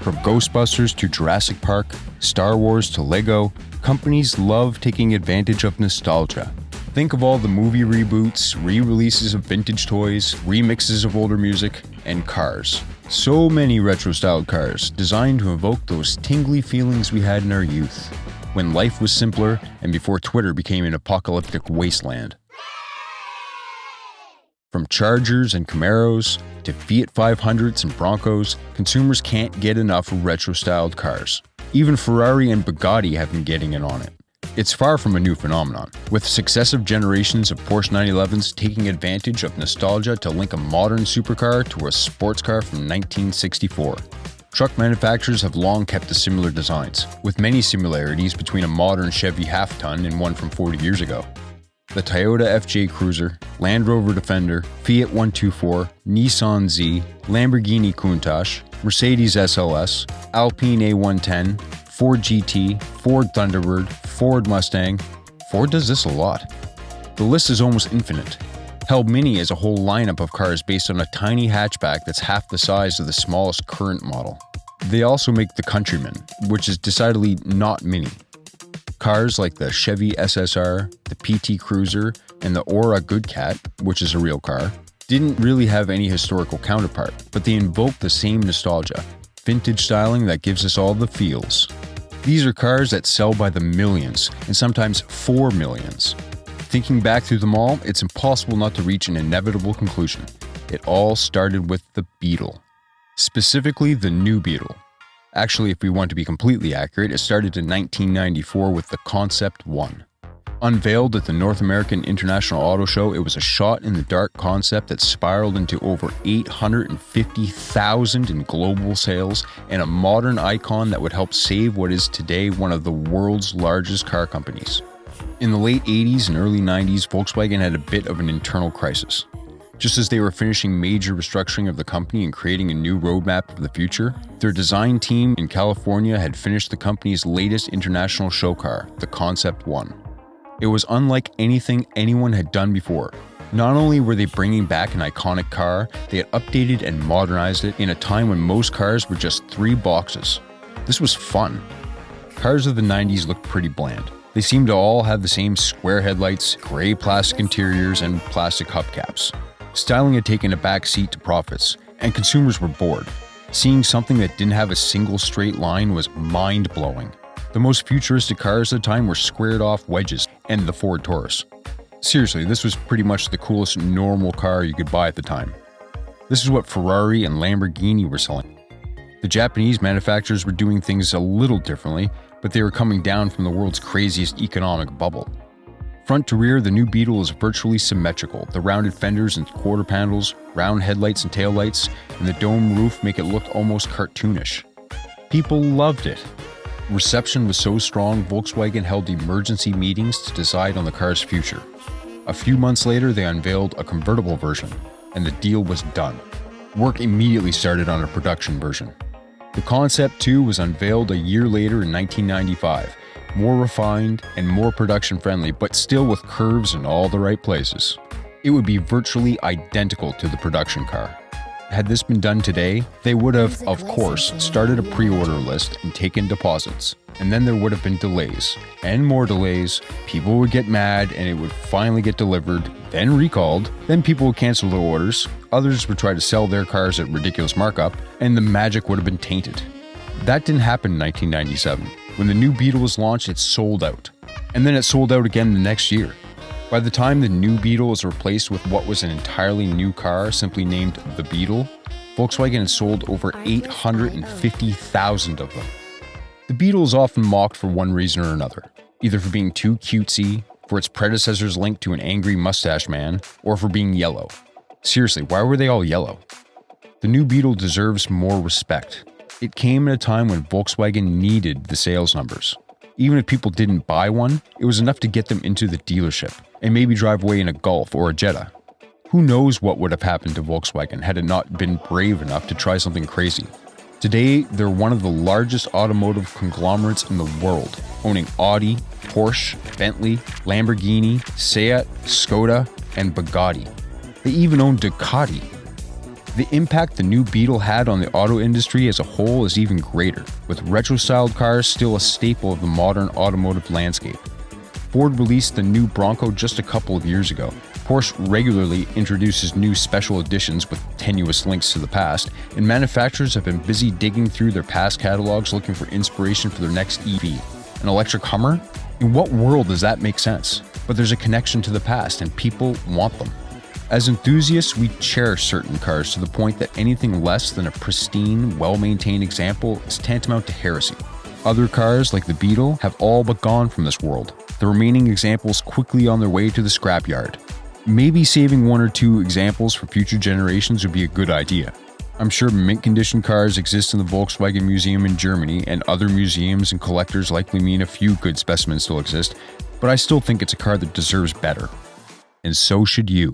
From Ghostbusters to Jurassic Park, Star Wars to Lego, companies love taking advantage of nostalgia. Think of all the movie reboots, re-releases of vintage toys, remixes of older music, and cars. So many retro-styled cars designed to evoke those tingly feelings we had in our youth, when life was simpler and before Twitter became an apocalyptic wasteland. From Chargers and Camaros to Fiat 500s and Broncos, consumers can't get enough of retro-styled cars. Even Ferrari and Bugatti have been getting in on it. It's far from a new phenomenon, with successive generations of Porsche 911s taking advantage of nostalgia to link a modern supercar to a sports car from 1964. Truck manufacturers have long kept the similar designs, with many similarities between a modern Chevy half-ton and one from 40 years ago. The Toyota FJ Cruiser, Land Rover Defender, Fiat 124, Nissan Z, Lamborghini Countach, Mercedes SLS, Alpine A110, Ford GT, Ford Thunderbird, Ford Mustang. Ford does this a lot. The list is almost infinite. Hell, Mini is a whole lineup of cars based on a tiny hatchback that's half the size of the smallest current model. They also make the Countryman, which is decidedly not mini. Cars like the Chevy SSR, the PT Cruiser, and the Aura Good Cat, which is a real car, didn't really have any historical counterpart, but they invoke the same nostalgia, vintage styling that gives us all the feels. These are cars that sell by the millions, and sometimes 4 millions. Thinking back through them all, it's impossible not to reach an inevitable conclusion. It all started with the Beetle. Specifically, the new Beetle. Actually, if we want to be completely accurate, it started in 1994 with the Concept 1. Unveiled at the North American International Auto Show, it was a shot-in-the-dark concept that spiraled into over 850,000 in global sales and a modern icon that would help save what is today one of the world's largest car companies. In the late 80s and early 90s, Volkswagen had a bit of an internal crisis. Just as they were finishing major restructuring of the company and creating a new roadmap of the future, their design team in California had finished the company's latest international show car, the Concept 1. It was unlike anything anyone had done before. Not only were they bringing back an iconic car, they had updated and modernized it in a time when most cars were just 3 boxes. This was fun. Cars of the 90s looked pretty bland. They seemed to all have the same square headlights, gray plastic interiors, and plastic hubcaps. Styling had taken a back seat to profits, and consumers were bored. Seeing something that didn't have a single straight line was mind-blowing. The most futuristic cars at the time were squared-off wedges and the Ford Taurus. Seriously, this was pretty much the coolest normal car you could buy at the time. This is what Ferrari and Lamborghini were selling. The Japanese manufacturers were doing things a little differently, but they were coming down from the world's craziest economic bubble. Front to rear, the new Beetle is virtually symmetrical. The rounded fenders and quarter panels, round headlights and taillights, and the dome roof make it look almost cartoonish. People loved it. Reception was so strong, Volkswagen held emergency meetings to decide on the car's future. A few months later, they unveiled a convertible version, and the deal was done. Work immediately started on a production version. The Concept 2 was unveiled a year later in 1995. More refined and more production-friendly, but still with curves in all the right places. It would be virtually identical to the production car. Had this been done today, they would have, of course, started a pre-order list and taken deposits. And then there would have been delays, and more delays. People would get mad and it would finally get delivered, then recalled. Then people would cancel their orders. Others would try to sell their cars at ridiculous markup, and the magic would have been tainted. That didn't happen in 1997. When the new Beetle was launched, it sold out. And then it sold out again the next year. By the time the new Beetle was replaced with what was an entirely new car simply named the Beetle, Volkswagen had sold over 850,000 of them. The Beetle is often mocked for one reason or another, either for being too cutesy, for its predecessor's link to an angry mustache man, or for being yellow. Seriously, why were they all yellow? The new Beetle deserves more respect. It came at a time when Volkswagen needed the sales numbers. Even if people didn't buy one, it was enough to get them into the dealership and maybe drive away in a Golf or a Jetta. Who knows what would have happened to Volkswagen had it not been brave enough to try something crazy. Today, they're one of the largest automotive conglomerates in the world, owning Audi, Porsche, Bentley, Lamborghini, Seat, Skoda, and Bugatti. They even own Ducati. The impact the new Beetle had on the auto industry as a whole is even greater, with retro-styled cars still a staple of the modern automotive landscape. Ford released the new Bronco just a couple of years ago. Porsche regularly introduces new special editions with tenuous links to the past, and manufacturers have been busy digging through their past catalogs looking for inspiration for their next EV. An electric Hummer? In what world does that make sense? But there's a connection to the past, and people want them. As enthusiasts, we cherish certain cars to the point that anything less than a pristine, well-maintained example is tantamount to heresy. Other cars, like the Beetle, have all but gone from this world, the remaining examples quickly on their way to the scrapyard. Maybe saving one or two examples for future generations would be a good idea. I'm sure mint-condition cars exist in the Volkswagen Museum in Germany, and other museums and collectors likely mean a few good specimens still exist, but I still think it's a car that deserves better. And so should you.